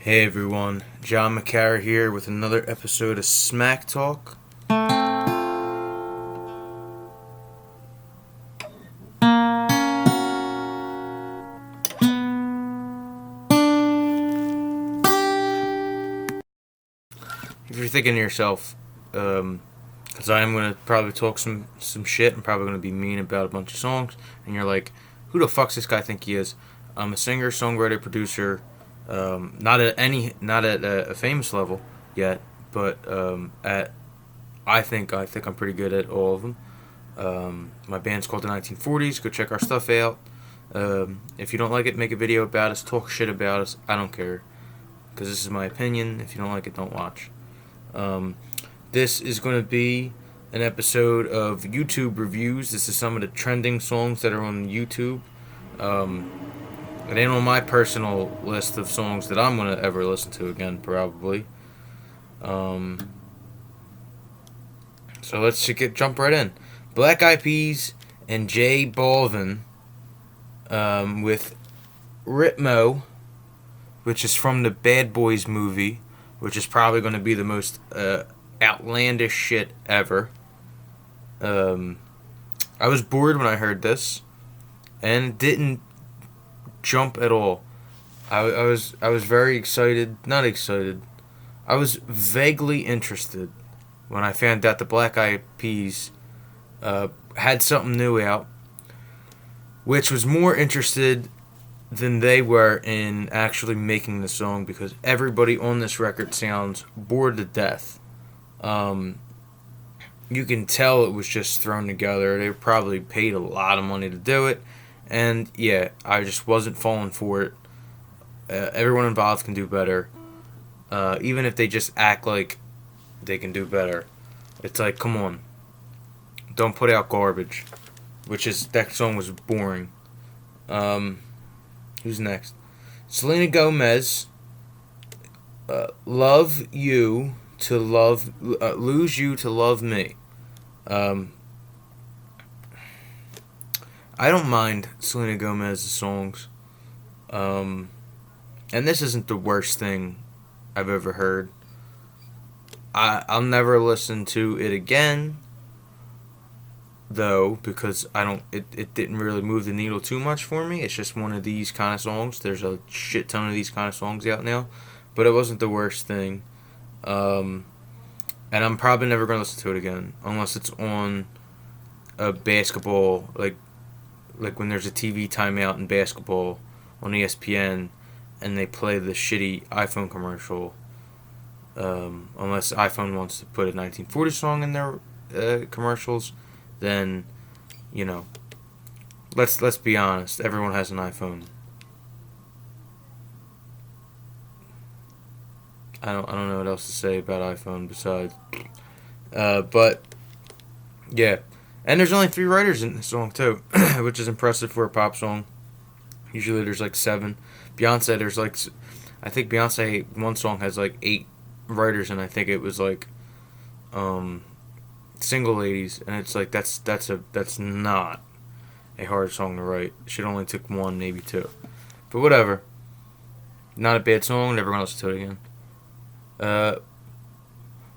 Hey everyone, John McCarra here with another episode of S'MackTalk. If you're thinking to yourself, because I am going to probably talk some shit, I'm probably going to be mean about a bunch of songs, and you're like, who the fuck's this guy think he is? I'm a singer, songwriter, producer, not at a famous level yet, but at I think I'm pretty good at all of them. My band's called the 1940s. Go check our stuff out. If you don't like it, make a video about us. Talk shit about us. I don't care, because this is my opinion. If you don't like it, don't watch. This is going to be an episode of YouTube reviews. This is some of the trending songs that are on YouTube. It ain't on my personal list of songs that I'm going to ever listen to again, probably. So let's jump right in. Black Eyed Peas and J Balvin with Ritmo, which is from the Bad Boys movie, which is probably going to be the most outlandish shit ever. I was bored when I heard this, and it didn't jump at all. I was very excited, not excited. I was vaguely interested when I found out the Black Eyed Peas had something new out, which was more interested than they were in actually making the song, because everybody on this record sounds bored to death. You can tell it was just thrown together. They probably paid a lot of money to do it, and yeah, I just wasn't falling for it. Everyone involved can do better, even if they just act like they can do better. It's like, come on, don't put out garbage. That song was boring. Who's next? Selena Gomez. Love you to love, lose you to love me. I don't mind Selena Gomez's songs. And this isn't the worst thing I've ever heard. I'll never listen to it again, though, because it didn't really move the needle too much for me. It's just one of these kind of songs. There's a shit ton of these kind of songs out now, but it wasn't the worst thing. And I'm probably never going to listen to it again, unless it's on a basketball, like when there's a TV timeout in basketball on ESPN, and they play the shitty iPhone commercial. Unless iPhone wants to put a 1940 song in their commercials, then, let's be honest. Everyone has an iPhone. I don't know what else to say about iPhone besides, but yeah, and there's only 3 writers in this song too, which is impressive for a pop song. Usually there's like 7. Beyonce, I think Beyonce, one song has like 8 writers, and I think it was like single ladies, and it's like that's not a hard song to write. It should only took 1, maybe 2, but whatever. Not a bad song. Never gonna listen to it again.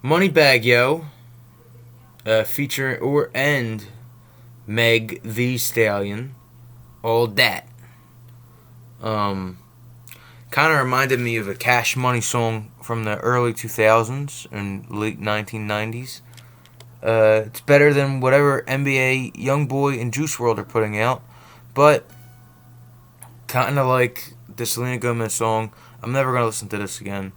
Moneybag Yo, featuring and Magda Stallion, all that. Kind of reminded me of a Cash Money song from the early 2000s and late 1990s. It's better than whatever NBA YoungBoy and Juice WRLD are putting out, but kind of like the Selena Gomez song, I'm never going to listen to this again.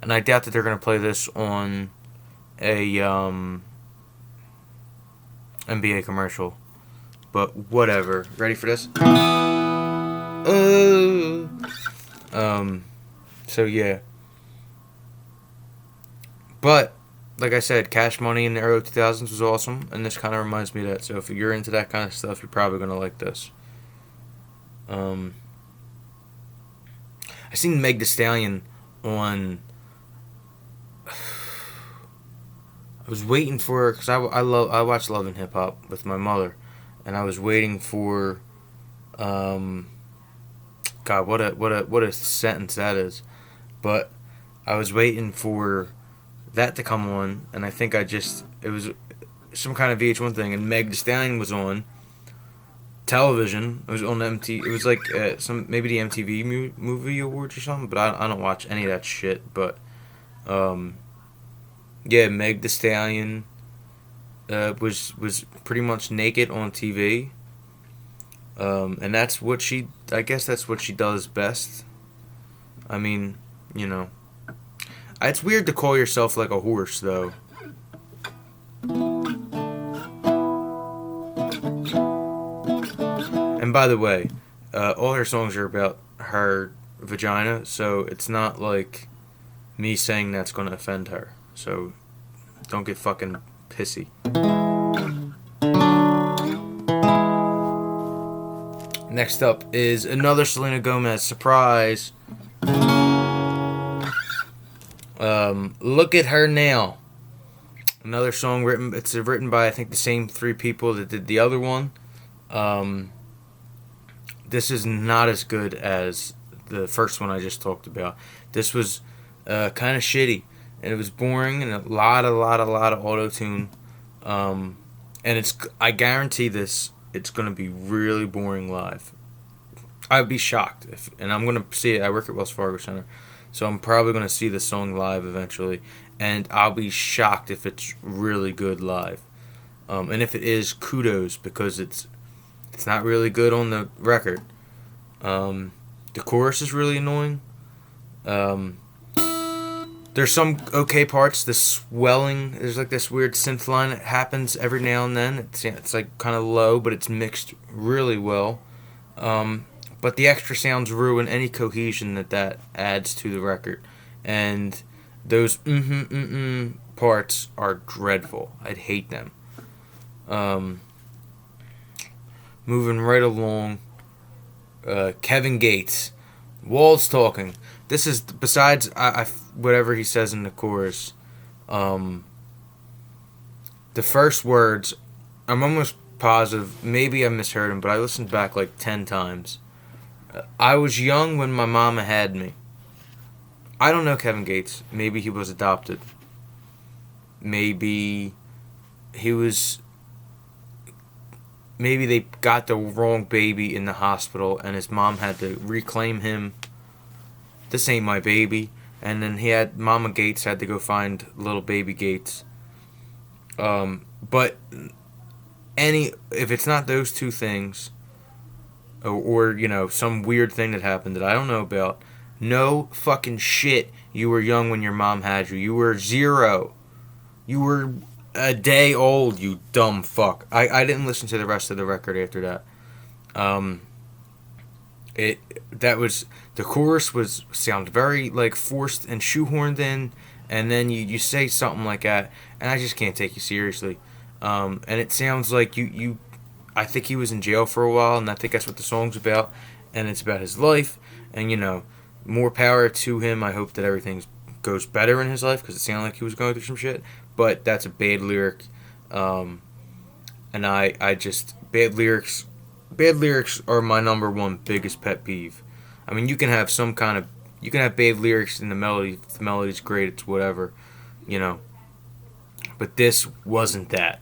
And I doubt that they're going to play this on a NBA commercial. But whatever. Ready for this? So yeah. But like I said, Cash Money in the early 2000s was awesome, and this kind of reminds me of that. So if you're into that kind of stuff, you're probably going to like this. I seen Magda Stallion on... I was waiting for her, because I watch Love and Hip Hop with my mother, and I was waiting for God, what a sentence that is. but I was waiting for that to come on, and I think it was some kind of VH1 thing, and Magda Stallion was on television. It was on MT. It was like maybe the MTV movie awards or something, but I don't watch any of that shit. But yeah, Magda Stallion was pretty much naked on TV, and that's what I guess that's what she does best. I mean, you know, it's weird to call yourself like a horse, though. And by the way, all her songs are about her vagina, so it's not like me saying that's gonna offend her. So don't get fucking pissy. Next up is another Selena Gomez surprise. Look at Her Now. Another song written. It's written by I think the same three people that did the other one. This is not as good as the first one I just talked about. This was kind of shitty, and it was boring, and a lot of auto tune. And I guarantee it's gonna be really boring live. I'd be shocked and I'm gonna see it. I work at Wells Fargo Center, so I'm probably gonna see the song live eventually, and I'll be shocked if it's really good live. And if it is, kudos, because it's not really good on the record. The chorus is really annoying. There's some okay parts. The swelling, there's like this weird synth line that happens every now and then. It's like kind of low, but it's mixed really well. But the extra sounds ruin any cohesion that adds to the record. And those parts are dreadful. I'd hate them. Moving right along, Kevin Gates, Walls Talking. This is, besides whatever he says in the chorus, the first words, I'm almost positive, maybe I misheard him, but I listened back like 10 times. I was young when my mama had me. I don't know Kevin Gates. Maybe he was adopted. Maybe they got the wrong baby in the hospital and his mom had to reclaim him. This ain't my baby. And then Mama Gates had to go find little baby Gates. But if it's not those two things, or you know, some weird thing that happened that I don't know about, no fucking shit, you were young when your mom had you. You were 0. You were a day old, you dumb fuck. I didn't listen to the rest of the record after that. The chorus sound very like forced and shoehorned in, and then you say something like that, and I just can't take you seriously. And it sounds like I think he was in jail for a while, and I think that's what the song's about, and it's about his life, and you know, more power to him. I hope that everything goes better in his life, because it sounded like he was going through some shit, but that's a bad lyric, and bad lyrics are my number one biggest pet peeve. I mean, you can have bad lyrics in the melody, if the melody's great, it's whatever, you know, but this wasn't that,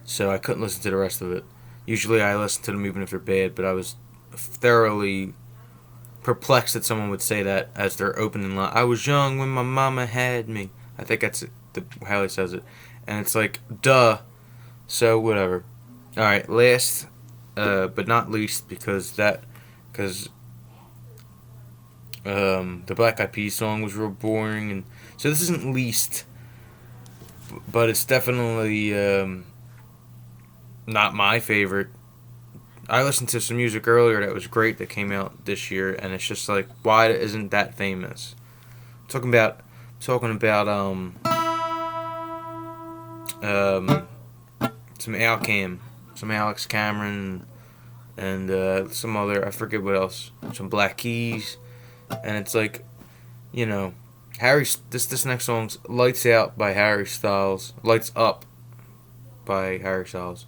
so I couldn't listen to the rest of it. Usually I listen to them even if they're bad, but I was thoroughly perplexed that someone would say that as their opening line. I was young when my mama had me. I think that's how he says it. And it's like, duh. So, whatever. Alright, last, but not least, because the Black Eyed Peas song was real boring. And so this isn't least, but it's definitely not my favorite. I listened to some music earlier that was great that came out this year, and it's just like, why isn't that famous? Talking about some some Alex Cameron, and some other, I forget what else, some Black Keys, and it's like, you know, this next song's Lights Out by Harry Styles, Lights Up by Harry Styles.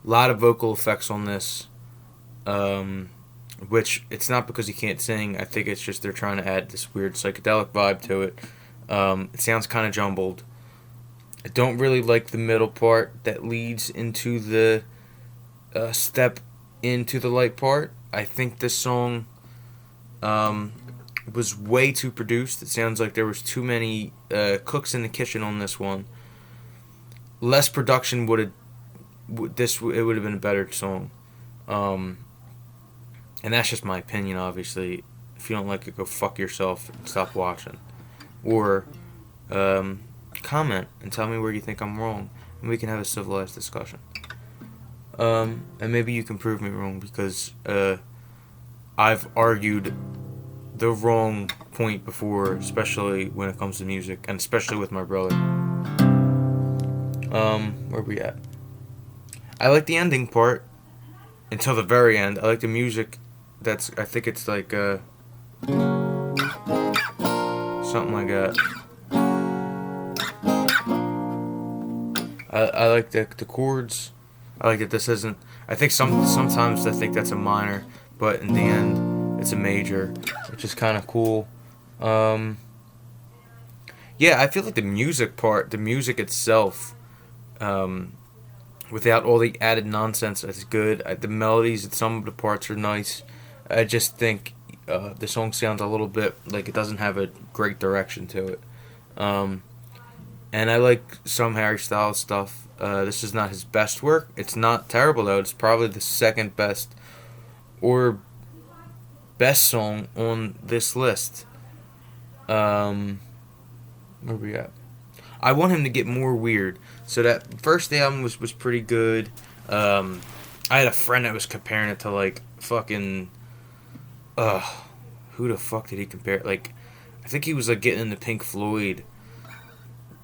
Lot of vocal effects on this. which it's not because he can't sing. I think it's just they're trying to add this weird psychedelic vibe to it. It sounds kind of jumbled. I don't really like the middle part that leads into the step into the light part. I think this song was way too produced. It sounds like there was too many cooks in the kitchen on this one. Less production would have it would have been a better song. And that's just my opinion, obviously. If you don't like it, go fuck yourself and stop watching. Or comment and tell me where you think I'm wrong, and we can have a civilized discussion. And maybe you can prove me wrong, because I've argued the wrong point before, especially when it comes to music, and especially with my brother. Where we at? I like the ending part until the very end. I like the music. I think it's like something like that. I like the chords. I like that this isn't. I think sometimes I think that's a minor, but in the end it's a major, which is kind of cool. Yeah, I feel like the music itself, without all the added nonsense, is good. The melodies in some of the parts are nice. I just think the song sounds a little bit like it doesn't have a great direction to it. And I like some Harry Styles stuff. This is not his best work. It's not terrible, though. It's probably the second best or best song on this list. Where we at? I want him to get more weird. So that first album was pretty good. I had a friend that was comparing it to like fucking who the fuck did he compare? Like, I think he was like getting into Pink Floyd,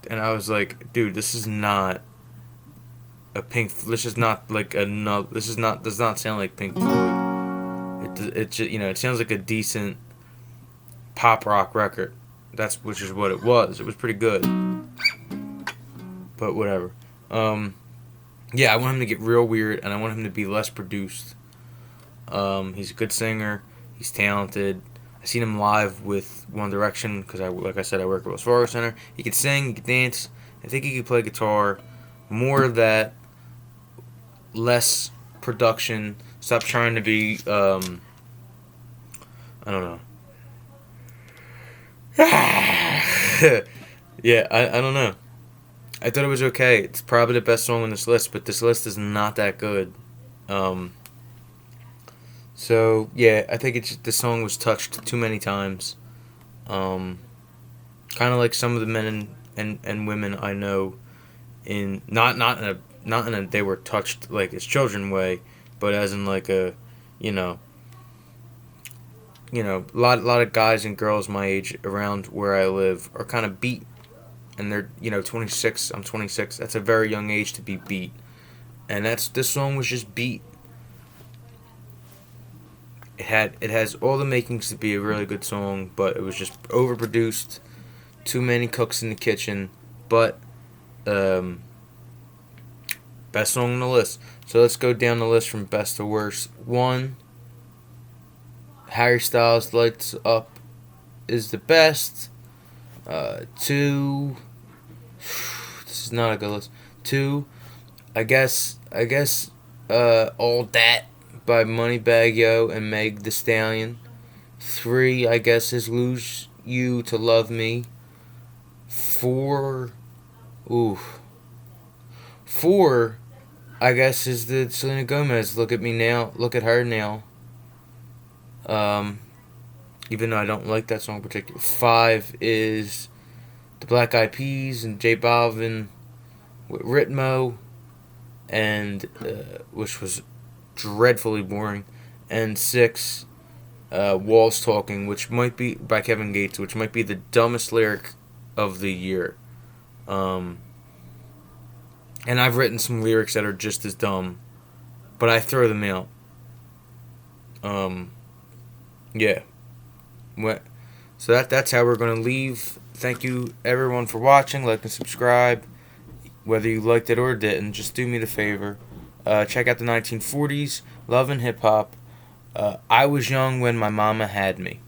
and I was like, dude, this is not a Pink. This is not like a no. This is not does not sound like Pink Floyd. It just, it sounds like a decent pop rock record. Which is what it was. It was pretty good, but whatever. Yeah, I want him to get real weird, and I want him to be less produced. He's a good singer. He's talented. I seen him live with One Direction because, like I said, I work at Wells Fargo Center. He could sing, he could dance. I think he could play guitar. More of that, less production. Stop trying to be, I don't know. Yeah, I don't know. I thought it was okay. It's probably the best song on this list, but this list is not that good. So yeah, I think the song was touched too many times. Kind of like some of the men and women I know, in not in a they were touched like as children way, but as in like a, a lot of guys and girls my age around where I live are kind of beat, and they're 26. I'm 26. That's a very young age to be beat, and this song was just beat. It has all the makings to be a really good song, but it was just overproduced, too many cooks in the kitchen. But best song on the list. So let's go down the list from best to worst. 1, Harry Styles' "Lights Up" is the best. 2, this is not a good list. 2, I guess "All That" by Moneybagg Yo and Magda Stallion. 3, I guess, is "Lose You to Love Me." 4, 4, I guess, is the Selena Gomez "Look at Me Now, Look at Her Now." Even though I don't like that song in particular. 5 is the Black Eyed Peas and J Balvin with "Ritmo," and which was dreadfully boring. And 6, "Walls Talking," which might be by Kevin Gates, which might be the dumbest lyric of the year. And I've written some lyrics that are just as dumb, but I throw them out. Yeah. So that's how we're gonna leave. Thank you everyone for watching. Like and subscribe. Whether you liked it or didn't, just do me the favor. Check out the 1940s, Love and Hip Hop. I was young when my mama had me.